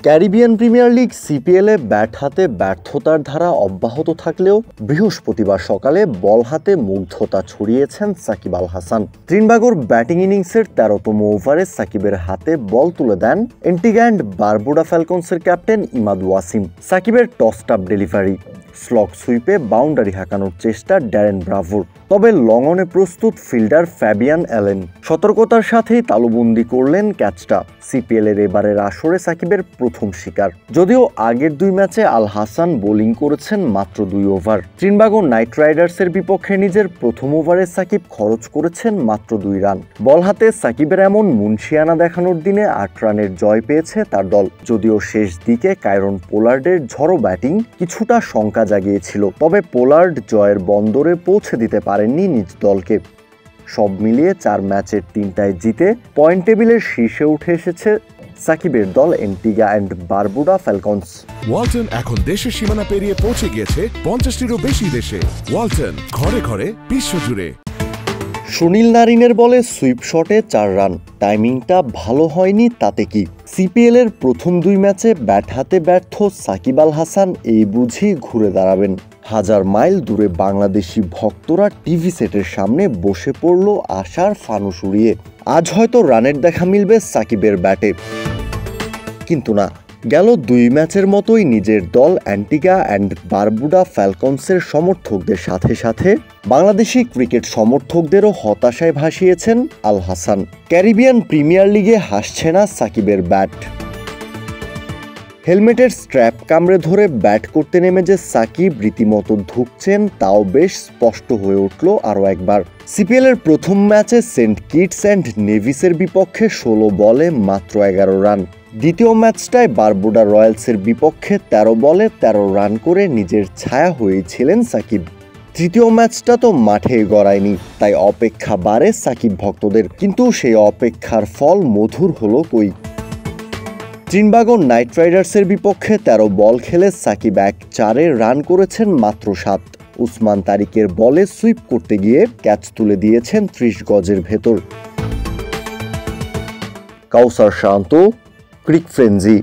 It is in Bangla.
ক্যারিবিয়ান প্রিমিয়ার লিগ সিপিএলে ব্যাট হাতে ব্যর্থতার ধারা অব্যাহত থাকলেও বৃহস্পতিবার সকালে বল হাতে মুগ্ধতা ছড়িয়েছেন সাকিব আল হাসান। ত্রিনবাগোর ব্যাটিং ইনিংসের ১৩তম ওভারে সাকিবের হাতে বল তুলে দেন এন্টিগা অ্যান্ড বারবুডা ফ্যালকনসের ক্যাপ্টেন ইমাদ ওয়াসিম। সাকিবের টসটাপ ডেলিভারি, স্লগ সুইপে বাউন্ডারি হাঁকানোর চেষ্টা ড্যারেন ব্রাভোর, তবে লংঅনে প্রস্তুত ফিল্ডার ফ্যাবিয়ান অ্যালেন সতর্কতার সাথেই তালুবন্দি করলেন ক্যাচটা। সিপিএলের এবারের আসরে সাকিবের প্রথম শিকার। যদিও আগের 2 ম্যাচে আল হাসান বোলিং করেছেন মাত্র 2 ওভার। ত্রিনবাগো নাইট রাইডার্সের বিপক্ষে নিজের প্রথম ওভারে সাকিব খরচ করেছেন মাত্র 2 রান। বল হাতে সাকিবের এমন মুনশিয়ানা দেখানোর দিনে 8 রানের জয় পেয়েছে তার দল। যদিও শেষ দিকে কায়রন পোলার্ডের ঝড়ো ব্যাটিং কিছুটা শঙ্কা জাগিয়েছিল, তবে পোলার্ড জয়ের বন্দরে পৌঁছে দিতে পারেননি নিজ দলকে। সব মিলিয়ে 4 ম্যাচের 3টায় জিতে পয়েন্ট টেবিলের শীর্ষে উঠে এসেছে সাকিবের দল Antigua and Barbuda Falcons. Walton এখন দেশের সীমানা পেরিয়ে পৌঁছে গিয়েছে 50টিরও বেশি দেশে। ওয়ালটন, ঘরে ঘরে বিশ্বজুড়ে। সুনীল নারিনের বলে সুইপ শটে 4 রান, টাইমিংটা ভালো হয়নি তাতে কি? সিপিএলের প্রথম 2 ম্যাচে ব্যাট হাতে ব্যর্থ সাকিব আল হাসান এই বুঝি ঘুরে দাঁড়াবেন। 1000 মাইল দূরে বাংলাদেশি ভক্তরা টিভি সেটের সামনে বসে পড়ল আশার ফানুস উড়িয়ে। আজ হয়তো রানের দেখা মিলবে সাকিবের ব্যাটে, কিন্তু না, গেল 2 ম্যাচের মতোই নিজের দল অ্যান্টিগা অ্যান্ড বারবুডা ফ্যালকনসের সমর্থকদের সাথে সাথে বাংলাদেশি ক্রিকেট সমর্থকদেরও হতাশায় ভাসিয়েছেন আল হাসান। ক্যারিবিয়ান প্রিমিয়ার লিগে হাসছে না সাকিবের ব্যাট। হেলমেটের স্ট্র্যাপ কামড়ে ধরে ব্যাট করতে নেমে যে সাকিব রীতিমতো ধুঁকছেন তাও বেশ স্পষ্ট হয়ে উঠল আরও একবার। সিপিএলের প্রথম ম্যাচে সেন্ট কিটস অ্যান্ড নেভিসের বিপক্ষে 16 বলে মাত্র 11 রান। দ্বিতীয় ম্যাচটায় বারবুডা রয়্যালসের বিপক্ষে 13 বলে 13 রান করে নিজের ছায়া হয়েছিলেন সাকিব। তৃতীয় ম্যাচটা তো মাঠে গড়ায়নি, তাই অপেক্ষা বাড়ে সাকিব ভক্তদের, কিন্তু সেই অপেক্ষার ফল মধুর হলো কই। ত্রিনবাগো নাইট রাইডার্সের বিপক্ষে 13 বল খেলে সাকিব 1-4-এ রান করেছেন মাত্র 7। উসমান তারিকের বলে সুইপ করতে গিয়ে ক্যাচ তুলে দিয়েছেন 30 গজের ভেতর। কাউসার শান্ত, ক্রিক ফ্রেঞ্জি।